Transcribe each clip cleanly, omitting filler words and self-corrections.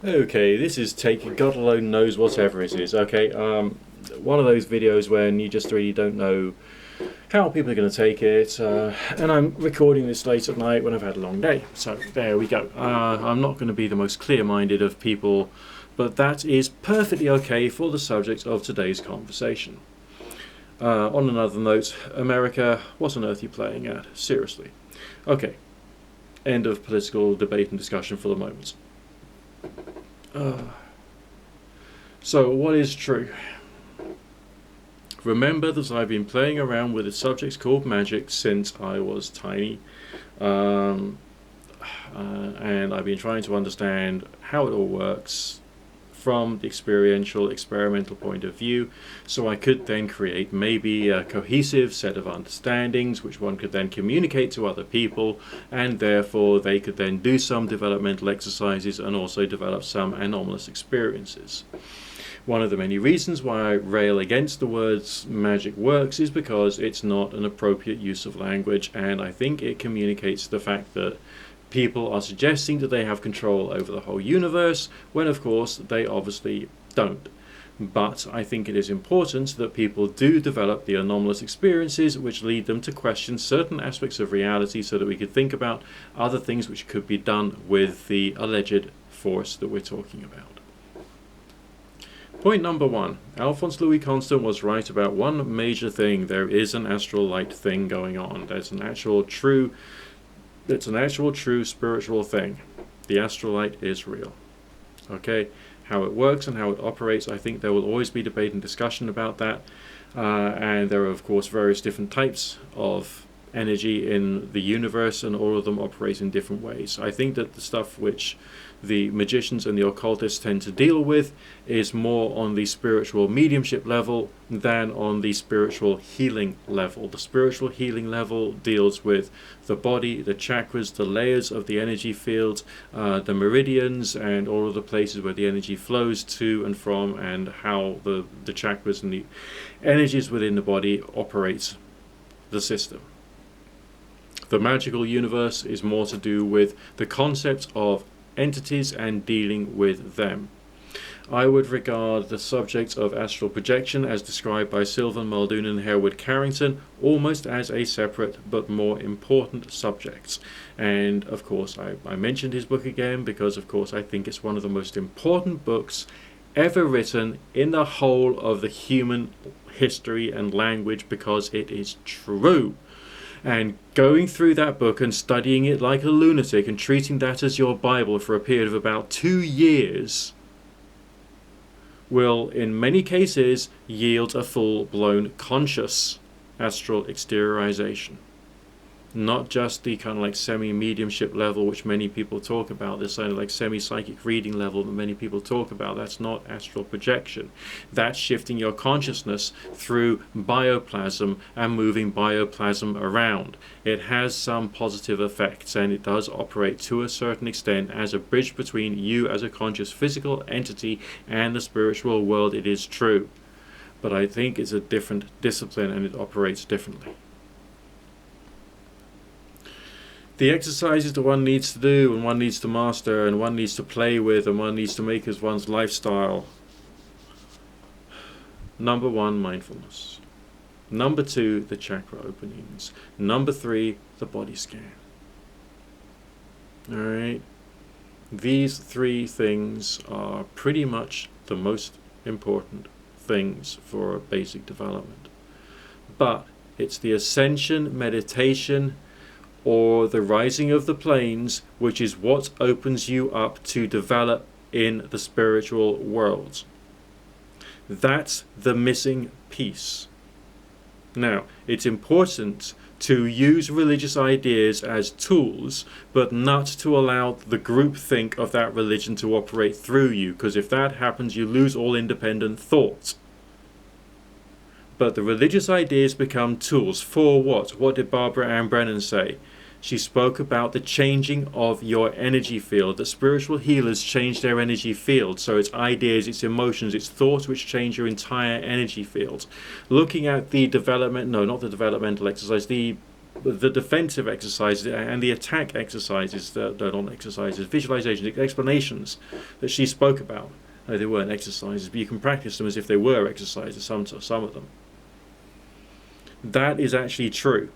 Okay, this is take God alone knows whatever it is. Okay, one of those videos when you just really don't know how people are going to take it, and I'm recording this late at night when I've had a long day. So there we go. I'm not going to be the most clear-minded of people, but that is perfectly okay for the subject of today's conversation. On another note, America, what on earth are you playing at? Seriously. Okay, end of political debate and discussion for the moment. So, what is true? Remember that I've been playing around with a subject called Magick since I was tiny, um, and I've been trying to understand how it all works from the experimental point of view, so I could then create maybe a cohesive set of understandings which one could then communicate to other people, and therefore they could then do some developmental exercises and also develop some anomalous experiences. One of the many reasons why I rail against the words magic works is because it's not an appropriate use of language, and I think it communicates the fact that people are suggesting that they have control over the whole universe, when of course they obviously don't. But I think it is important that people do develop the anomalous experiences which lead them to question certain aspects of reality, so that we could think about other things which could be done with the alleged force that we're talking about. Point number one, Alphonse Louis Constant was right about one major thing. There is an astral light thing going on. It's an actual true spiritual thing. The astral light is real. Okay, how it works and how it operates, I think there will always be debate and discussion about that. And there are, of course, various different types of energy in the universe, and all of them operate in different ways. I think that the stuff which the magicians and the occultists tend to deal with is more on the spiritual mediumship level than on the spiritual healing level. The spiritual healing level deals with the body, the chakras, the layers of the energy fields, the meridians, and all of the places where the energy flows to and from, and how the chakras and the energies within the body operates the system. The magical universe is more to do with the concept of entities and dealing with them. I would regard the subject of astral projection, as described by Sylvan Muldoon and Hereward Carrington, almost as a separate but more important subject. And of course I mentioned his book again because of course I think it's one of the most important books ever written in the whole of the human history and language, because it is true. And going through that book and studying it like a lunatic and treating that as your Bible for a period of about 2 years will, in many cases, yield a full-blown conscious astral exteriorization. Not just the kind of like semi-mediumship level which many people talk about, this kind of like semi-psychic reading level that many people talk about. That's not astral projection. That's shifting your consciousness through bioplasm and moving bioplasm around. It has some positive effects, and it does operate to a certain extent as a bridge between you as a conscious physical entity and the spiritual world. It is true. But I think it's a different discipline, and it operates differently. The exercises that one needs to do, and one needs to master, and one needs to play with, and one needs to make as one's lifestyle. Number one, mindfulness. Number two, the chakra openings. Number three, the body scan. Alright? These three things are pretty much the most important things for basic development. But it's the ascension, meditation, or the rising of the planes, which is what opens you up to develop in the spiritual world. That's the missing piece. Now, it's important to use religious ideas as tools, but not to allow the groupthink of that religion to operate through you, because if that happens, you lose all independent thought. But the religious ideas become tools for what? What did Barbara Ann Brennan say? She spoke about the changing of your energy field. The spiritual healers change their energy field. So it's ideas, it's emotions, it's thoughts which change your entire energy field. Looking at the developmental exercise, the the defensive exercises and the attack exercises, not exercises, visualizations, explanations that she spoke about. They weren't exercises, but you can practice them as if they were exercises, some of them. That is actually true.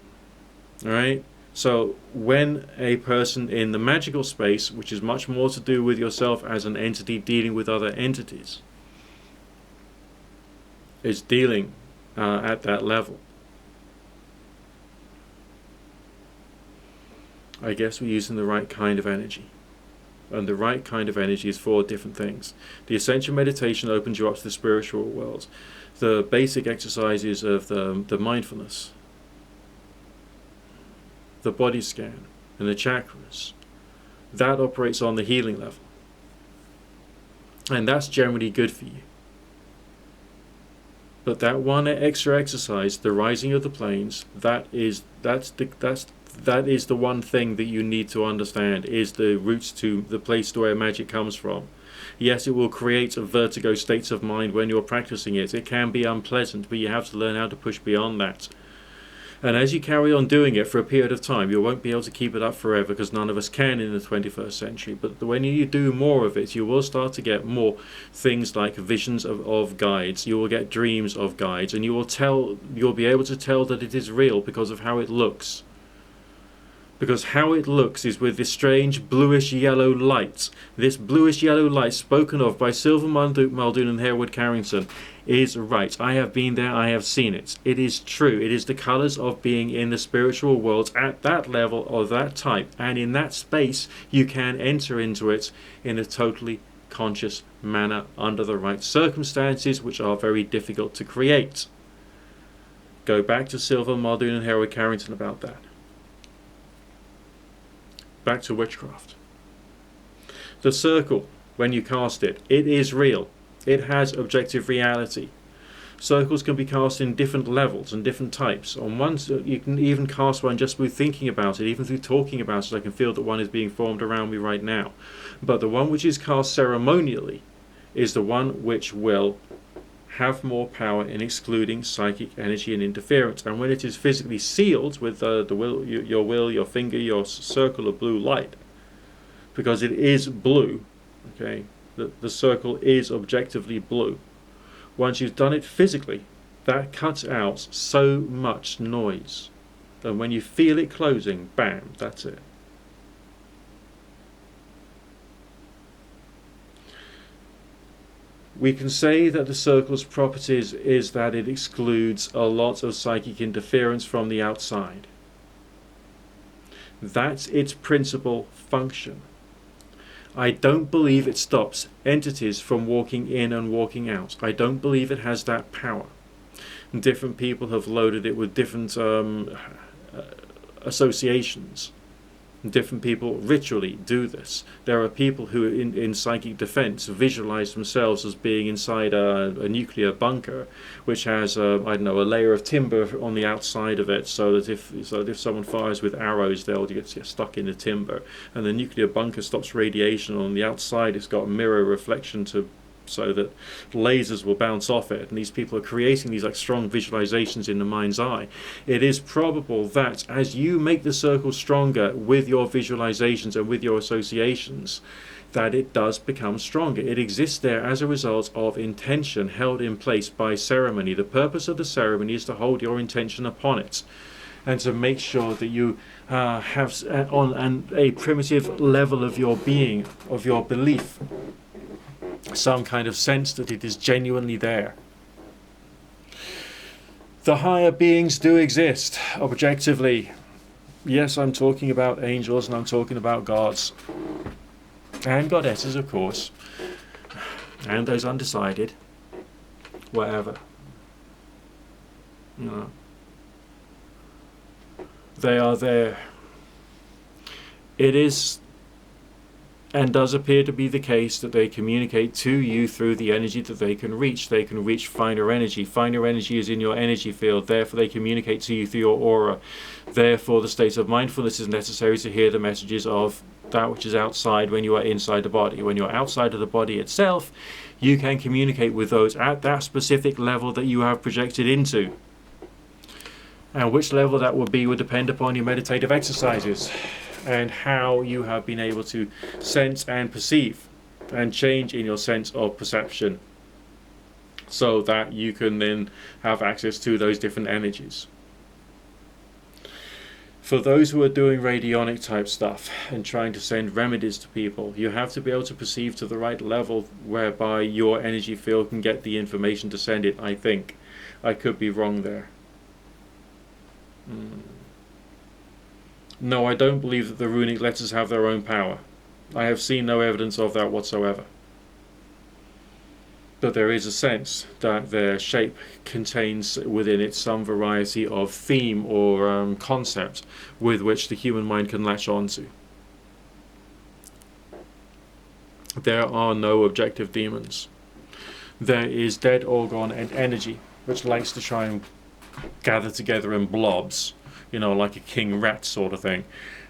All right? So when a person in the magical space, which is much more to do with yourself as an entity dealing with other entities, is dealing at that level, I guess we're using the right kind of energy. And the right kind of energy is 4 different things. The essential meditation opens you up to the spiritual world. The basic exercises of the mindfulness, the body scan, and the chakras, that operates on the healing level. And that's generally good for you. But that one extra exercise, the rising of the planes, that is the one thing that you need to understand, is the roots to the place where magic comes from. Yes, it will create vertigo states of mind when you're practicing it. It can be unpleasant, but you have to learn how to push beyond that. And as you carry on doing it for a period of time, you won't be able to keep it up forever, because none of us can in the 21st century. But when you do more of it, you will start to get more things like visions of guides. You will get dreams of guides, and you'll be able to tell that it is real because of how it looks. Because how it looks is with this strange bluish-yellow light. This bluish-yellow light spoken of by Sylvan Muldoon and Hereward Carrington is right. I have been there, I have seen it. It is true. It is the colours of being in the spiritual world at that level, of that type. And in that space, you can enter into it in a totally conscious manner under the right circumstances, which are very difficult to create. Go back to Sylvan Muldoon and Hereward Carrington about that. Back to witchcraft. The circle, when you cast it, it is real. It has objective reality. Circles can be cast in different levels and different types. On one, you can even cast one just through thinking about it, even through talking about it. I can feel that one is being formed around me right now. But the one which is cast ceremonially is the one which will have more power in excluding psychic energy and interference. And when it is physically sealed with your finger, your circle of blue light, because it is blue, okay, the circle is objectively blue. Once you've done it physically, that cuts out so much noise. And when you feel it closing, bam, that's it. We can say that the circle's properties is that it excludes a lot of psychic interference from the outside. That's its principal function. I don't believe it stops entities from walking in and walking out. I don't believe it has that power. Different people have loaded it with different associations. Different people ritually do this. There are people who in psychic defense visualize themselves as being inside a nuclear bunker, which has a layer of timber on the outside of it, so that if someone fires with arrows, they'll get stuck in the timber. And the nuclear bunker stops radiation. On the outside, it's got a mirror reflection so that lasers will bounce off it, and these people are creating these like strong visualizations in the mind's eye. It is probable that as you make the circle stronger with your visualizations and with your associations, that it does become stronger. It exists there as a result of intention held in place by ceremony. The purpose of the ceremony is to hold your intention upon it, and to make sure that you have on a primitive level of your being, of your belief, some kind of sense that it is genuinely there. The higher beings do exist, objectively. Yes, I'm talking about angels and I'm talking about gods. And goddesses, of course. And those undecided. Whatever. You know. They are there. It is and does appear to be the case that they communicate to you through the energy that they can reach. They can reach finer energy. Finer energy is in your energy field, therefore they communicate to you through your aura. Therefore the state of mindfulness is necessary to hear the messages of that which is outside when you are inside the body. When you're outside of the body itself, you can communicate with those at that specific level that you have projected into. And which level that would be would depend upon your meditative exercises and how you have been able to sense and perceive and change in your sense of perception, so that you can then have access to those different energies. For those who are doing radionic type stuff and trying to send remedies to people, you have to be able to perceive to the right level whereby your energy field can get the information to send it, I think. I could be wrong there. No, I don't believe that the runic letters have their own power. I have seen no evidence of that whatsoever. But there is a sense that their shape contains within it some variety of theme or concept with which the human mind can latch onto. There are no objective demons. There is dead or gone energy, which likes to try and gather together in blobs, like a king rat sort of thing,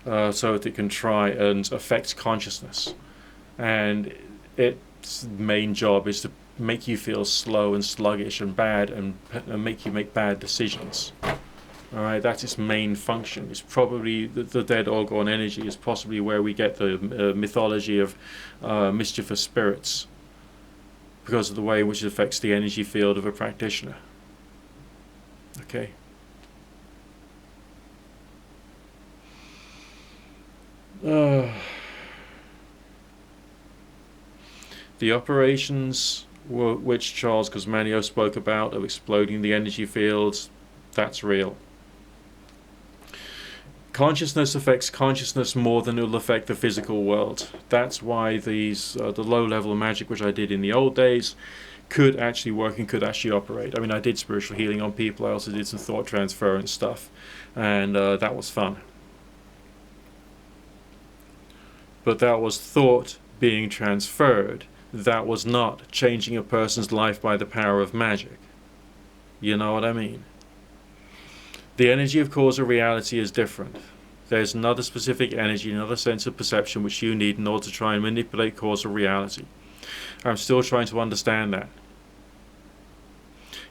so that it can try and affect consciousness. And its main job is to make you feel slow and sluggish and bad, and make you make bad decisions. Alright, that's its main function. It's probably the dead or gone energy is possibly where we get the mythology of mischievous spirits, because of the way in which it affects the energy field of a practitioner. Okay. The operations which Charles Cosmanio spoke about of exploding the energy fields, that's real. Consciousness affects consciousness more than it will affect the physical world. That's why these the low-level magic which I did in the old days could actually work and could actually operate. I mean, I did spiritual healing on people. I also did some thought transference stuff, and that was fun. But that was thought being transferred. That was not changing a person's life by the power of magic. You know what I mean? The energy of causal reality is different. There's another specific energy, another sense of perception which you need in order to try and manipulate causal reality. I'm still trying to understand that.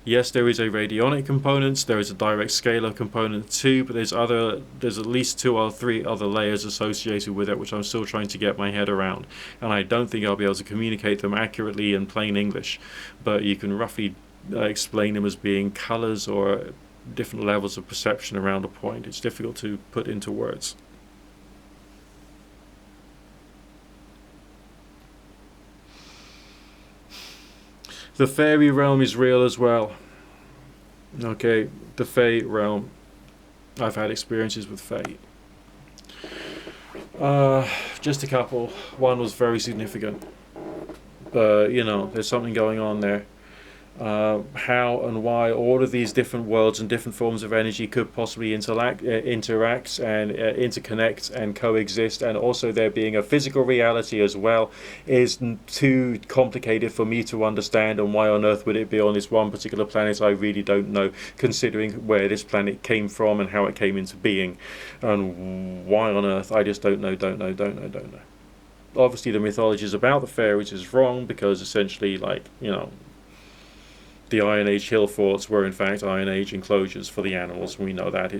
Yes, there is a radionic component, there is a direct scalar component too, but there's at least 2 or 3 other layers associated with it which I'm still trying to get my head around, and I don't think I'll be able to communicate them accurately in plain English, but you can roughly explain them as being colors or different levels of perception around a point. It's difficult to put into words. The fairy realm is real as well. Okay, the Fae realm. I've had experiences with Fae. Just a couple. One was very significant. But, there's something going on there. How and why all of these different worlds and different forms of energy could possibly interact and interconnect and coexist, and also there being a physical reality as well, is too complicated for me to understand. And why on earth would it be on this one particular planet? I really don't know, considering where this planet came from and how it came into being, and why on earth, I just don't know. Obviously the mythology is about the fairies is wrong, because essentially, the Iron Age hill forts were in fact Iron Age enclosures for the animals. We know that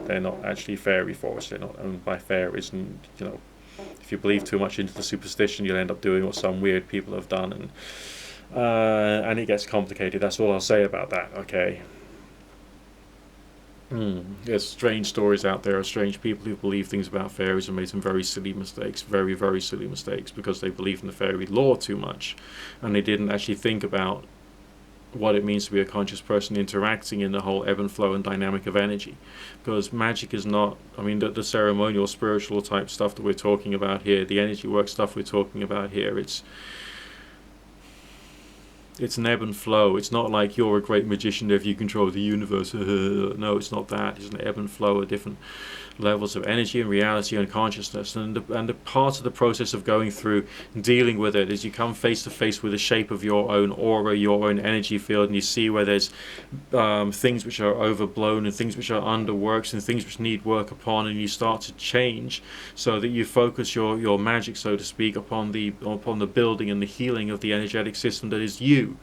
they're not actually fairy forests. They're not owned by fairies, and if you believe too much into the superstition, you'll end up doing what some weird people have done, and it gets complicated. That's all I'll say about that. Okay. There's strange stories out there of strange people who believe things about fairies and made some very silly mistakes, very, very silly mistakes, because they believed in the fairy lore too much, and they didn't actually think about what it means to be a conscious person interacting in the whole ebb and flow and dynamic of energy. Because magic is not, the ceremonial, spiritual type stuff that we're talking about here, the energy work stuff we're talking about here, it's an ebb and flow. It's not like you're a great magician if you control the universe. No, it's not that. It's an ebb and flow of different levels of energy and reality and consciousness, and the part of the process of going through dealing with it is you come face to face with the shape of your own aura, your own energy field, and you see where there's things which are overblown and things which are underworked and things which need work upon, and you start to change so that you focus your magic, so to speak, upon the building and the healing of the energetic system that is you,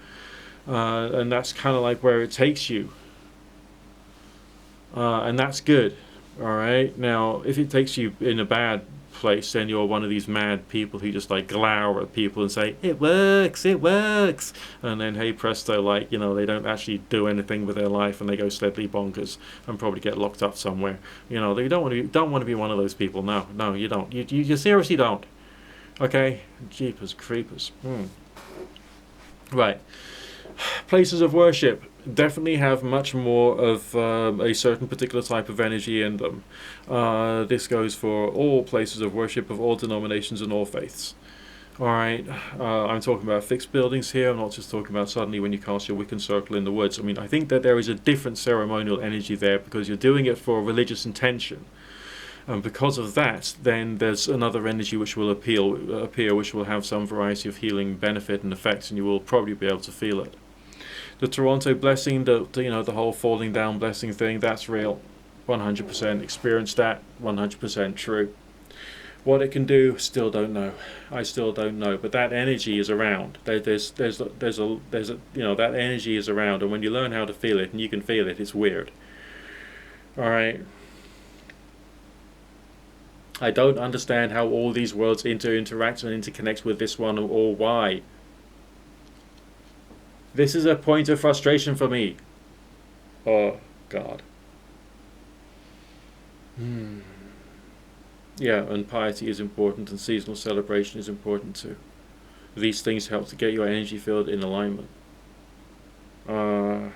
and that's kind of like where it takes you. and that's good. All right. Now, if it takes you in a bad place, then you're one of these mad people who just like glower at people and say it works, and then hey presto, like they don't actually do anything with their life and they go steadily bonkers and probably get locked up somewhere. They don't want to be one of those people. No, no, you don't. You seriously don't. Okay, jeepers creepers. Right. Places of worship definitely have much more of a certain particular type of energy in them. This goes for all places of worship of all denominations and all faiths. Alright, I'm talking about fixed buildings here. I'm not just talking about suddenly when you cast your Wiccan circle in the woods. I mean, I think that there is a different ceremonial energy there because you're doing it for a religious intention. And because of that, then there's another energy which will appear, which will have some variety of healing benefit and effects, and you will probably be able to feel it. The Toronto blessing, the whole falling down blessing thing, that's real. 100% experienced that, 100% true. What it can do, still don't know. I still don't know. But that energy is around. There's that energy is around, and when you learn how to feel it, and you can feel it, it's weird. All right. I don't understand how all these worlds interact and interconnect with this one, or why. This is a point of frustration for me. Oh, God. Yeah, and piety is important, and seasonal celebration is important too. These things help to get your energy field in alignment. It's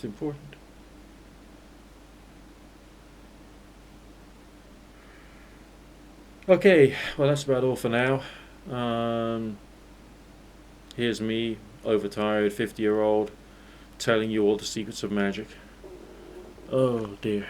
important. Okay, well that's about all for now. Here's me, overtired 50-year-old, telling you all the secrets of magic. Oh dear.